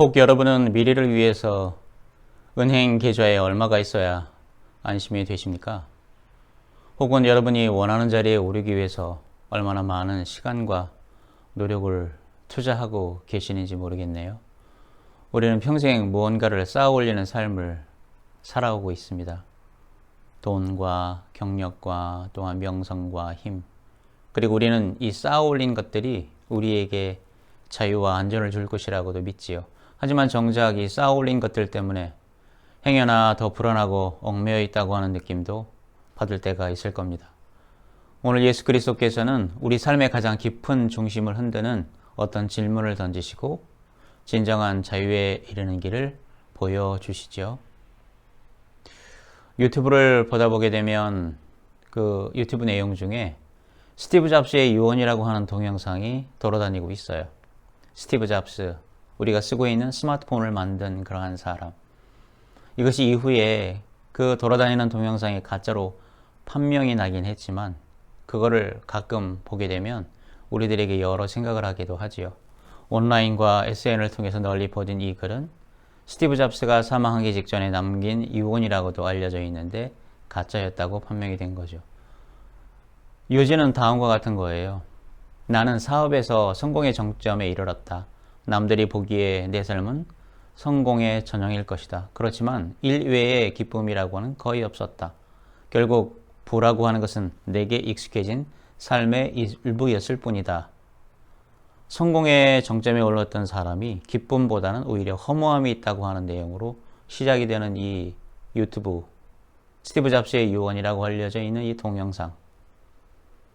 혹 여러분은 미래를 위해서 은행 계좌에 얼마가 있어야 안심이 되십니까? 혹은 여러분이 원하는 자리에 오르기 위해서 얼마나 많은 시간과 노력을 투자하고 계시는지 모르겠네요. 우리는 평생 무언가를 쌓아 올리는 삶을 살아오고 있습니다. 돈과 경력과 또한 명성과 힘, 그리고 우리는 이 쌓아 올린 것들이 우리에게 자유와 안전을 줄 것이라고도 믿지요. 하지만 정작 이 쌓아 올린 것들 때문에 행여나 더 불안하고 얽매여 있다고 하는 느낌도 받을 때가 있을 겁니다. 오늘 예수 그리스도께서는 우리 삶의 가장 깊은 중심을 흔드는 어떤 질문을 던지시고 진정한 자유에 이르는 길을 보여주시죠. 유튜브를 보다 보게 되면 그 유튜브 내용 중에 스티브 잡스의 유언이라고 하는 동영상이 돌아다니고 있어요. 스티브 잡스, 우리가 쓰고 있는 스마트폰을 만든 그러한 사람. 이것이 이후에 그 돌아다니는 동영상이 가짜로 판명이 나긴 했지만 그거를 가끔 보게 되면 우리들에게 여러 생각을 하기도 하지요. 온라인과 SNS를 통해서 널리 퍼진 이 글은 스티브 잡스가 사망하기 직전에 남긴 유언이라고도 알려져 있는데 가짜였다고 판명이 된 거죠. 요지는 다음과 같은 거예요. 나는 사업에서 성공의 정점에 이르렀다. 남들이 보기에 내 삶은 성공의 전형일 것이다. 그렇지만 일 외의 기쁨이라고 하는 거의 없었다. 결국 부라고 하는 것은 내게 익숙해진 삶의 일부였을 뿐이다. 성공의 정점에 올랐던 사람이 기쁨보다는 오히려 허무함이 있다고 하는 내용으로 시작이 되는 이 유튜브 스티브 잡스의 유언이라고 알려져 있는 이 동영상.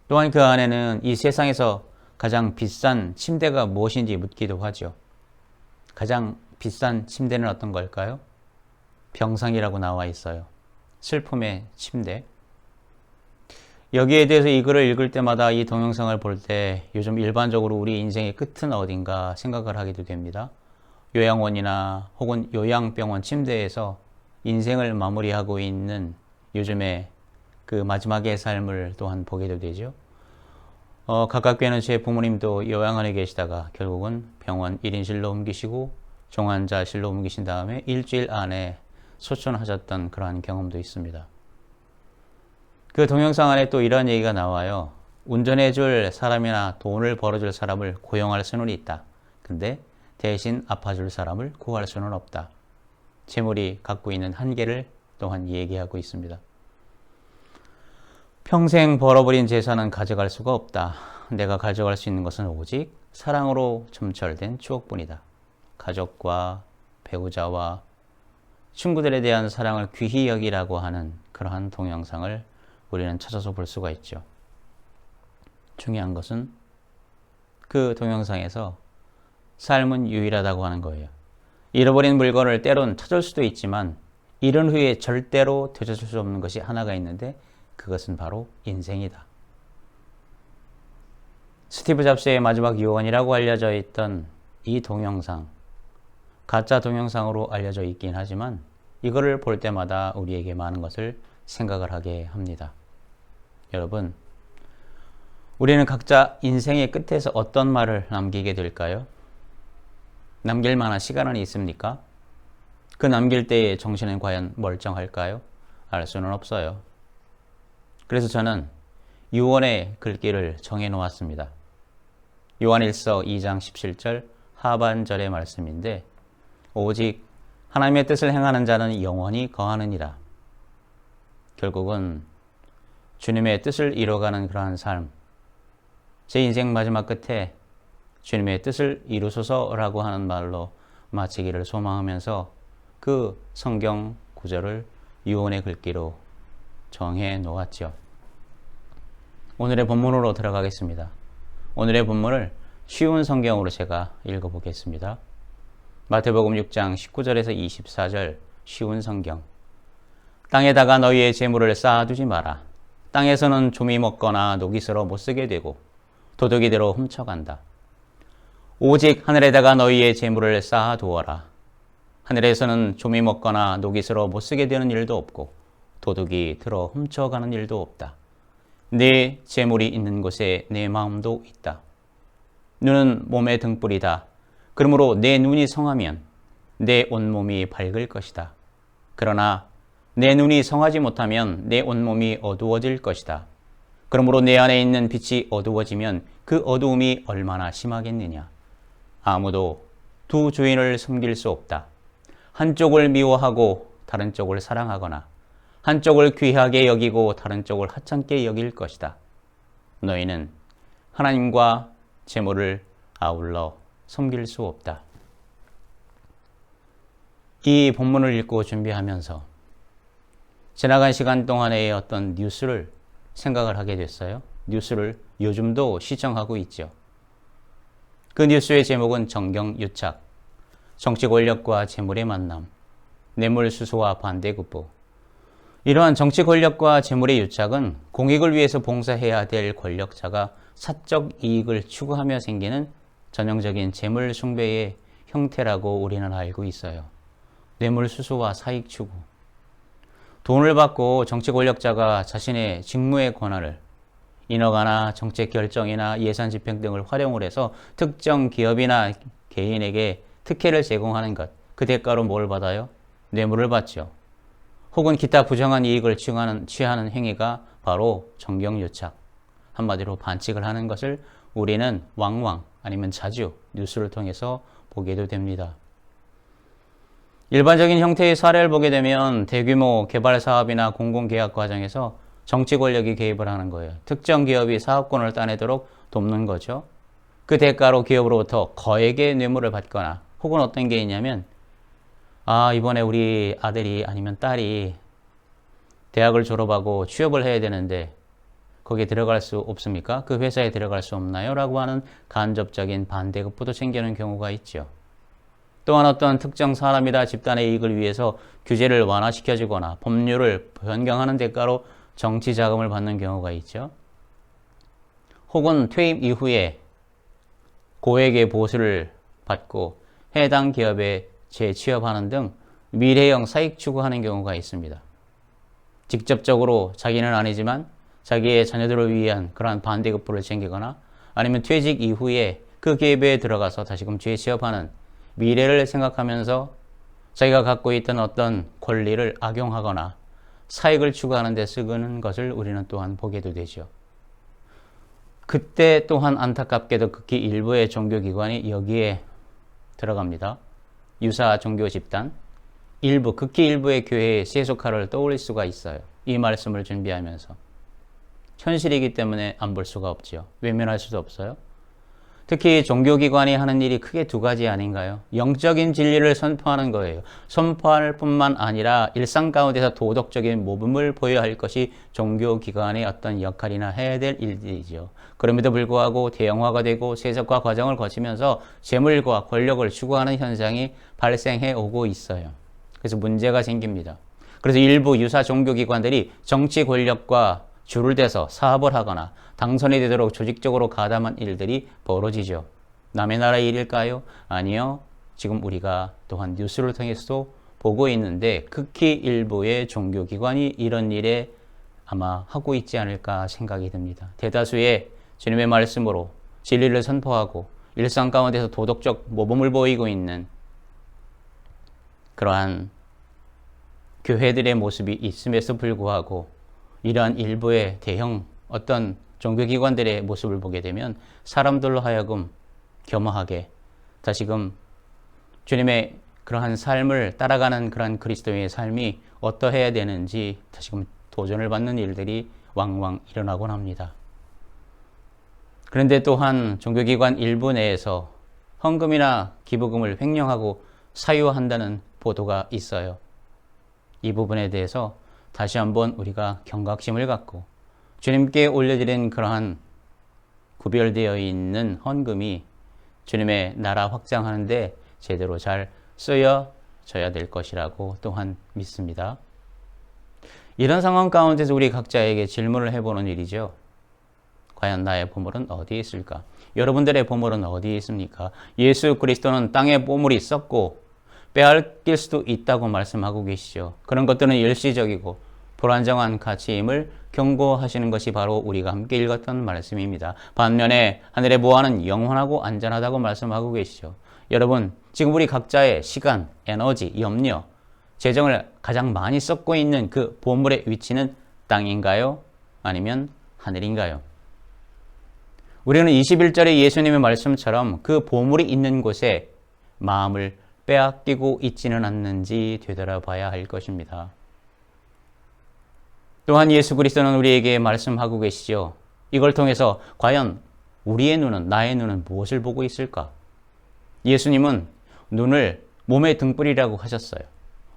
또한 그 안에는 이 세상에서 가장 비싼 침대가 무엇인지 묻기도 하죠. 가장 비싼 침대는 어떤 걸까요? 병상이라고 나와 있어요. 슬픔의 침대. 여기에 대해서 이 글을 읽을 때마다 이 동영상을 볼 때 요즘 일반적으로 우리 인생의 끝은 어딘가 생각을 하게 됩니다. 요양원이나 혹은 요양병원 침대에서 인생을 마무리하고 있는 요즘의 그 마지막의 삶을 또한 보게도 되죠. 가깝게는 제 부모님도 요양원에 계시다가 결국은 병원 1인실로 옮기시고 종환자실로 옮기신 다음에 일주일 안에 소천하셨던 그러한 경험도 있습니다. 그 동영상 안에 또 이런 얘기가 나와요. 운전해줄 사람이나 돈을 벌어줄 사람을 고용할 수는 있다. 근데 대신 아파줄 사람을 구할 수는 없다. 재물이 갖고 있는 한계를 또한 얘기하고 있습니다. 평생 벌어버린 재산은 가져갈 수가 없다. 내가 가져갈 수 있는 것은 오직 사랑으로 점철된 추억뿐이다. 가족과 배우자와 친구들에 대한 사랑을 귀히 여기라고 하는 그러한 동영상을 우리는 찾아서 볼 수가 있죠. 중요한 것은 그 동영상에서 삶은 유일하다고 하는 거예요. 잃어버린 물건을 때론 찾을 수도 있지만 잃은 후에 절대로 되찾을 수 없는 것이 하나가 있는데 그것은 바로 인생이다. 스티브 잡스의 마지막 유언이라고 알려져 있던 이 동영상, 가짜 동영상으로 알려져 있긴 하지만 이거를 볼 때마다 우리에게 많은 것을 생각을 하게 합니다. 여러분, 우리는 각자 인생의 끝에서 어떤 말을 남기게 될까요? 남길 만한 시간은 있습니까? 그 남길 때의 정신은 과연 멀쩡할까요? 알 수는 없어요. 그래서 저는 유언의 글귀를 정해 놓았습니다. 요한일서 2장 17절 하반절의 말씀인데 오직 하나님의 뜻을 행하는 자는 영원히 거하느니라. 결국은 주님의 뜻을 이뤄가는 그러한 삶, 제 인생 마지막 끝에 주님의 뜻을 이루소서라고 하는 말로 마치기를 소망하면서 그 성경 구절을 유언의 글귀로 정해 놓았죠. 오늘의 본문으로 들어가겠습니다. 오늘의 본문을 쉬운 성경으로 제가 읽어보겠습니다. 마태복음 6장 19절에서 24절 쉬운 성경. 땅에다가 너희의 재물을 쌓아두지 마라. 땅에서는 좀이 먹거나 녹이 슬어 못 쓰게 되고 도둑이 들어 훔쳐간다. 오직 하늘에다가 너희의 재물을 쌓아두어라. 하늘에서는 좀이 먹거나 녹이 슬어 못 쓰게 되는 일도 없고 도둑이 들어 훔쳐가는 일도 없다. 내 재물이 있는 곳에 내 마음도 있다. 눈은 몸의 등불이다. 그러므로 내 눈이 성하면 내 온몸이 밝을 것이다. 그러나 내 눈이 성하지 못하면 내 온몸이 어두워질 것이다. 그러므로 내 안에 있는 빛이 어두워지면 그 어두움이 얼마나 심하겠느냐. 아무도 두 주인을 섬길 수 없다. 한쪽을 미워하고 다른 쪽을 사랑하거나 한쪽을 귀하게 여기고 다른 쪽을 하찮게 여길 것이다. 너희는 하나님과 재물을 아울러 섬길 수 없다. 이 본문을 읽고 준비하면서 지나간 시간 동안의 어떤 뉴스를 생각을 하게 됐어요. 뉴스를 요즘도 시청하고 있죠. 그 뉴스의 제목은 정경유착, 정치 권력과 재물의 만남, 뇌물수수와 반대급부. 이러한 정치 권력과 재물의 유착은 공익을 위해서 봉사해야 될 권력자가 사적 이익을 추구하며 생기는 전형적인 재물 숭배의 형태라고 우리는 알고 있어요. 뇌물수수와 사익 추구. 돈을 받고 정치 권력자가 자신의 직무의 권한을 인허가나 정책 결정이나 예산 집행 등을 활용을 해서 특정 기업이나 개인에게 특혜를 제공하는 것. 그 대가로 뭘 받아요? 뇌물을 받죠. 혹은 기타 부정한 이익을 취하는 행위가 바로 정경유착. 한마디로 반칙을 하는 것을 우리는 왕왕 아니면 자주 뉴스를 통해서 보게도 됩니다. 일반적인 형태의 사례를 보게 되면 대규모 개발 사업이나 공공계약 과정에서 정치 권력이 개입을 하는 거예요. 특정 기업이 사업권을 따내도록 돕는 거죠. 그 대가로 기업으로부터 거액의 뇌물을 받거나 혹은 어떤 게 있냐면 이번에 우리 아들이 아니면 딸이 대학을 졸업하고 취업을 해야 되는데 거기에 들어갈 수 없습니까? 그 회사에 들어갈 수 없나요? 라고 하는 간접적인 반대급부도 챙기는 경우가 있죠. 또한 어떤 특정 사람이나 집단의 이익을 위해서 규제를 완화시켜주거나 법률을 변경하는 대가로 정치 자금을 받는 경우가 있죠. 혹은 퇴임 이후에 고액의 보수를 받고 해당 기업에 재취업하는 등 미래형 사익 추구하는 경우가 있습니다. 직접적으로 자기는 아니지만 자기의 자녀들을 위한 그러한 반대급부를 챙기거나 아니면 퇴직 이후에 그 기업에 들어가서 다시금 재취업하는 미래를 생각하면서 자기가 갖고 있던 어떤 권리를 악용하거나 사익을 추구하는 데 쓰는 것을 우리는 또한 보게도 되죠. 그때 또한 안타깝게도 극히 일부의 종교기관이 여기에 들어갑니다. 유사 종교 집단, 극히 일부의 교회의 세속화를 떠올릴 수가 있어요. 이 말씀을 준비하면서. 현실이기 때문에 안 볼 수가 없죠. 외면할 수도 없어요. 특히 종교기관이 하는 일이 크게 두 가지 아닌가요? 영적인 진리를 선포하는 거예요. 선포할 뿐만 아니라 일상 가운데서 도덕적인 모범을 보여야 할 것이 종교기관의 어떤 역할이나 해야 될 일들이죠. 그럼에도 불구하고 대형화가 되고 세속화 과정을 거치면서 재물과 권력을 추구하는 현상이 발생해 오고 있어요. 그래서 문제가 생깁니다. 그래서 일부 유사 종교기관들이 정치 권력과 줄을 대서 사업을 하거나 당선이 되도록 조직적으로 가담한 일들이 벌어지죠. 남의 나라의 일일까요? 아니요. 지금 우리가 또한 뉴스를 통해서도 보고 있는데 극히 일부의 종교기관이 이런 일에 아마 하고 있지 않을까 생각이 듭니다. 대다수의 주님의 말씀으로 진리를 선포하고 일상 가운데서 도덕적 모범을 보이고 있는 그러한 교회들의 모습이 있음에도 불구하고 이러한 일부의 대형 어떤 종교기관들의 모습을 보게 되면 사람들로 하여금 겸허하게 다시금 주님의 그러한 삶을 따라가는 그러한 그리스도의 삶이 어떠해야 되는지 다시금 도전을 받는 일들이 왕왕 일어나곤 합니다. 그런데 또한 종교기관 일부 내에서 헌금이나 기부금을 횡령하고 사유한다는 보도가 있어요. 이 부분에 대해서 다시 한번 우리가 경각심을 갖고 주님께 올려드린 그러한 구별되어 있는 헌금이 주님의 나라 확장하는 데 제대로 잘 쓰여져야 될 것이라고 또한 믿습니다. 이런 상황 가운데서 우리 각자에게 질문을 해보는 일이죠. 과연 나의 보물은 어디에 있을까? 여러분들의 보물은 어디에 있습니까? 예수 그리스도는 땅에 보물이 있었고 빼앗길 수도 있다고 말씀하고 계시죠. 그런 것들은 일시적이고 불안정한 가치임을 경고하시는 것이 바로 우리가 함께 읽었던 말씀입니다. 반면에 하늘의 보화는 영원하고 안전하다고 말씀하고 계시죠. 여러분, 지금 우리 각자의 시간, 에너지, 염려, 재정을 가장 많이 쏟고 있는 그 보물의 위치는 땅인가요? 아니면 하늘인가요? 우리는 21절의 예수님의 말씀처럼 그 보물이 있는 곳에 마음을 빼앗기고 있지는 않는지 되돌아봐야 할 것입니다. 또한 예수 그리스도는 우리에게 말씀하고 계시죠. 이걸 통해서 과연 우리의 눈은, 나의 눈은 무엇을 보고 있을까? 예수님은 눈을 몸의 등불이라고 하셨어요.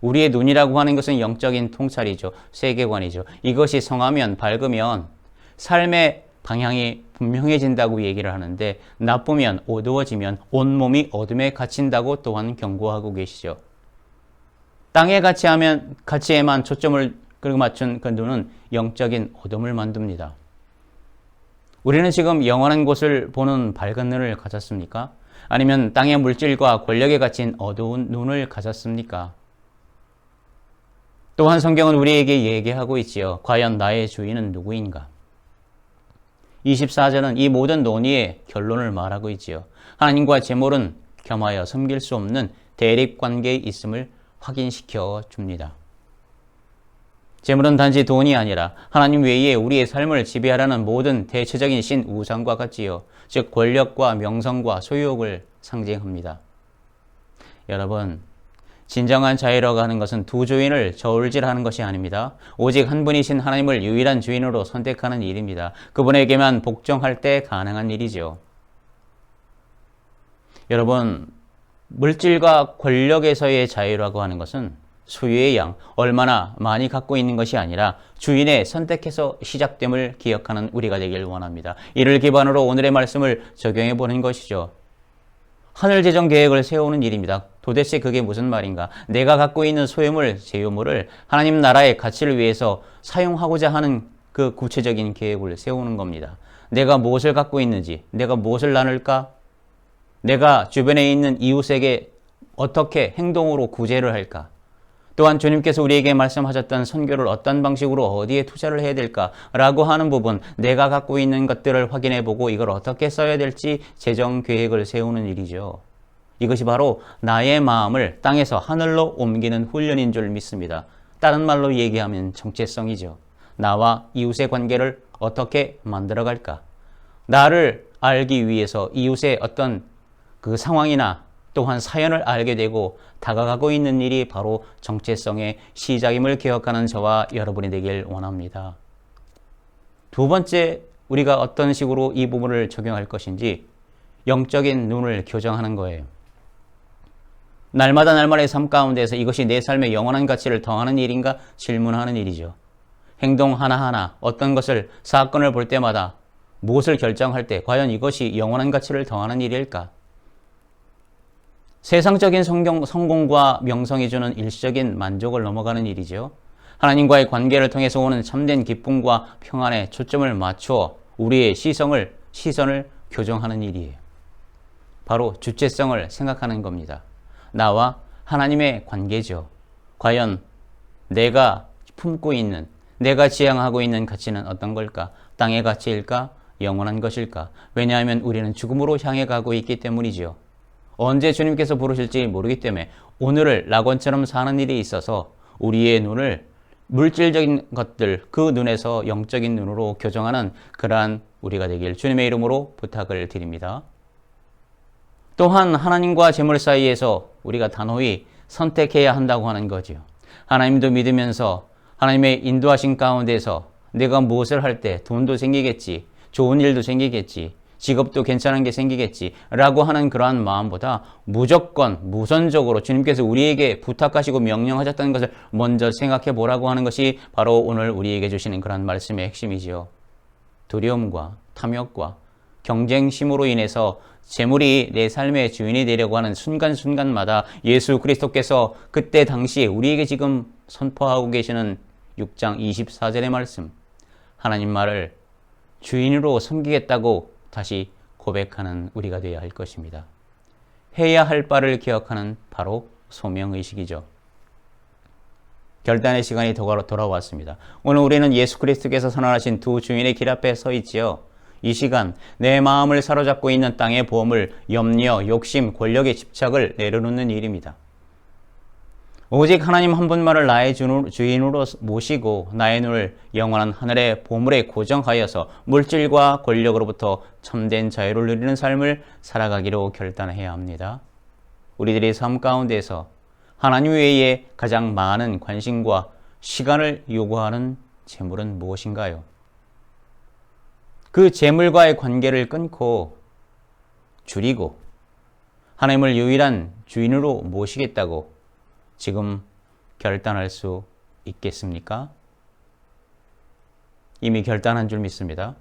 우리의 눈이라고 하는 것은 영적인 통찰이죠. 세계관이죠. 이것이 성하면, 밝으면 삶의 방향이 분명해진다고 얘기를 하는데, 나쁘면, 어두워지면 온몸이 어둠에 갇힌다고 또한 경고하고 계시죠. 땅의 가치에만 초점을 맞춘 그 눈은 영적인 어둠을 만듭니다. 우리는 지금 영원한 곳을 보는 밝은 눈을 가졌습니까? 아니면 땅의 물질과 권력에 갇힌 어두운 눈을 가졌습니까? 또한 성경은 우리에게 얘기하고 있지요. 과연 나의 주인은 누구인가? 24절은 이 모든 논의의 결론을 말하고 있지요. 하나님과 재물은 겸하여 섬길 수 없는 대립관계에 있음을 확인시켜 줍니다. 재물은 단지 돈이 아니라 하나님 외에 우리의 삶을 지배하라는 모든 대체적인 신 우상과 같지요. 즉 권력과 명성과 소유욕을 상징합니다. 여러분, 진정한 자유라고 하는 것은 두 주인을 저울질하는 것이 아닙니다. 오직 한 분이신 하나님을 유일한 주인으로 선택하는 일입니다. 그분에게만 복종할 때 가능한 일이죠. 여러분, 물질과 권력에서의 자유라고 하는 것은 소유의 양, 얼마나 많이 갖고 있는 것이 아니라 주인의 선택해서 시작됨을 기억하는 우리가 되길 원합니다. 이를 기반으로 오늘의 말씀을 적용해 보는 것이죠. 하늘 재정 계획을 세우는 일입니다. 도대체 그게 무슨 말인가? 내가 갖고 있는 소유물, 재유물을 하나님 나라의 가치를 위해서 사용하고자 하는 그 구체적인 계획을 세우는 겁니다. 내가 무엇을 갖고 있는지, 내가 무엇을 나눌까? 내가 주변에 있는 이웃에게 어떻게 행동으로 구제를 할까? 또한 주님께서 우리에게 말씀하셨던 선교를 어떤 방식으로 어디에 투자를 해야 될까라고 하는 부분, 내가 갖고 있는 것들을 확인해보고 이걸 어떻게 써야 될지 재정 계획을 세우는 일이죠. 이것이 바로 나의 마음을 땅에서 하늘로 옮기는 훈련인 줄 믿습니다. 다른 말로 얘기하면 정체성이죠. 나와 이웃의 관계를 어떻게 만들어갈까? 나를 알기 위해서 이웃의 어떤 그 상황이나 또한 사연을 알게 되고 다가가고 있는 일이 바로 정체성의 시작임을 기억하는 저와 여러분이 되길 원합니다. 두 번째, 우리가 어떤 식으로 이 부분을 적용할 것인지 영적인 눈을 교정하는 거예요. 날마다의 삶 가운데서 이것이 내 삶의 영원한 가치를 더하는 일인가 질문하는 일이죠. 행동 하나하나, 어떤 것을, 사건을 볼 때마다 무엇을 결정할 때 과연 이것이 영원한 가치를 더하는 일일까? 세상적인 성공과 명성이 주는 일시적인 만족을 넘어가는 일이죠. 하나님과의 관계를 통해서 오는 참된 기쁨과 평안에 초점을 맞추어 우리의 시선을 교정하는 일이에요. 바로 주체성을 생각하는 겁니다. 나와 하나님의 관계죠. 과연 내가 품고 있는, 내가 지향하고 있는 가치는 어떤 걸까? 땅의 가치일까? 영원한 것일까? 왜냐하면 우리는 죽음으로 향해 가고 있기 때문이죠. 언제 주님께서 부르실지 모르기 때문에 오늘을 낙원처럼 사는 일이 있어서 우리의 눈을 물질적인 것들, 그 눈에서 영적인 눈으로 교정하는 그러한 우리가 되길 주님의 이름으로 부탁을 드립니다. 또한 하나님과 재물 사이에서 우리가 단호히 선택해야 한다고 하는 거죠. 하나님도 믿으면서 하나님의 인도하신 가운데서 내가 무엇을 할 때 돈도 생기겠지, 좋은 일도 생기겠지, 직업도 괜찮은 게 생기겠지 라고 하는 그러한 마음보다 무조건 무선적으로 주님께서 우리에게 부탁하시고 명령하셨다는 것을 먼저 생각해 보라고 하는 것이 바로 오늘 우리에게 주시는 그러한 말씀의 핵심이지요. 두려움과 탐욕과 경쟁심으로 인해서 재물이 내 삶의 주인이 되려고 하는 순간순간마다 예수 그리스도께서 그때 당시에 우리에게 지금 선포하고 계시는 6장 24절의 말씀, 하나님 말을 주인으로 섬기겠다고 다시 고백하는 우리가 되어야 할 것입니다. 해야 할 바를 기억하는 바로 소명의식이죠. 결단의 시간이 돌아왔습니다. 오늘 우리는 예수 그리스도께서 선언하신 두 주인의 길 앞에 서 있지요. 이 시간 내 마음을 사로잡고 있는 땅의 보험을 염려, 욕심, 권력의 집착을 내려놓는 일입니다. 오직 하나님 한 분만을 나의 주인으로 모시고 나의 눈을 영원한 하늘의 보물에 고정하여서 물질과 권력으로부터 참된 자유를 누리는 삶을 살아가기로 결단해야 합니다. 우리들의 삶 가운데서 하나님 외에 가장 많은 관심과 시간을 요구하는 재물은 무엇인가요? 그 재물과의 관계를 끊고 줄이고 하나님을 유일한 주인으로 모시겠다고 지금 결단할 수 있겠습니까? 이미 결단한 줄 믿습니다.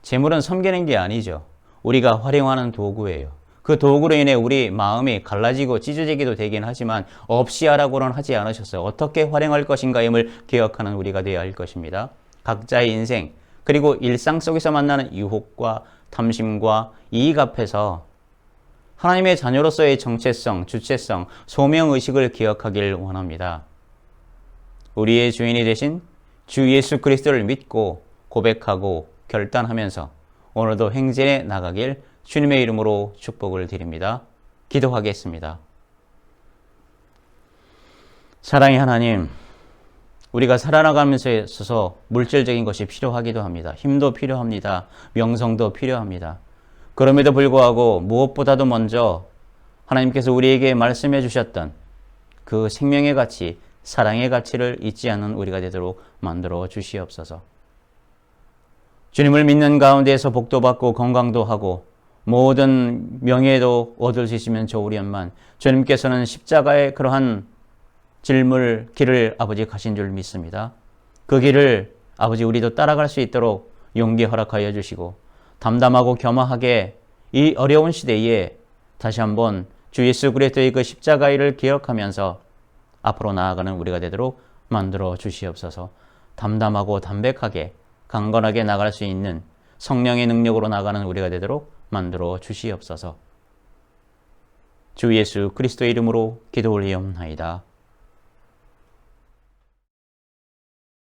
재물은 섬기는 게 아니죠. 우리가 활용하는 도구예요. 그 도구로 인해 우리 마음이 갈라지고 찢어지기도 되긴 하지만 없이 하라고는 하지 않으셨어요. 어떻게 활용할 것인가임을 기억하는 우리가 되어야 할 것입니다. 각자의 인생 그리고 일상 속에서 만나는 유혹과 탐심과 이익 앞에서 하나님의 자녀로서의 정체성, 주체성, 소명의식을 기억하길 원합니다. 우리의 주인이 되신 주 예수 그리스도를 믿고 고백하고 결단하면서 오늘도 행진해 나가길 주님의 이름으로 축복을 드립니다. 기도하겠습니다. 사랑의 하나님, 우리가 살아나가면서 있어서 물질적인 것이 필요하기도 합니다. 힘도 필요합니다. 명성도 필요합니다. 그럼에도 불구하고 무엇보다도 먼저 하나님께서 우리에게 말씀해 주셨던 그 생명의 가치, 사랑의 가치를 잊지 않는 우리가 되도록 만들어 주시옵소서. 주님을 믿는 가운데에서 복도 받고 건강도 하고 모든 명예도 얻을 수 있으면 좋으련만 주님께서는 십자가의 그러한 길을 아버지 가신 줄 믿습니다. 그 길을 아버지 우리도 따라갈 수 있도록 용기 허락하여 주시고 담담하고 겸허하게 이 어려운 시대에 다시 한번 주 예수 그리스도의 그 십자가의 일을 기억하면서 앞으로 나아가는 우리가 되도록 만들어 주시옵소서. 담담하고 담백하게 강건하게 나갈 수 있는 성령의 능력으로 나가는 우리가 되도록 만들어 주시옵소서. 주 예수 그리스도의 이름으로 기도 올리옵나이다.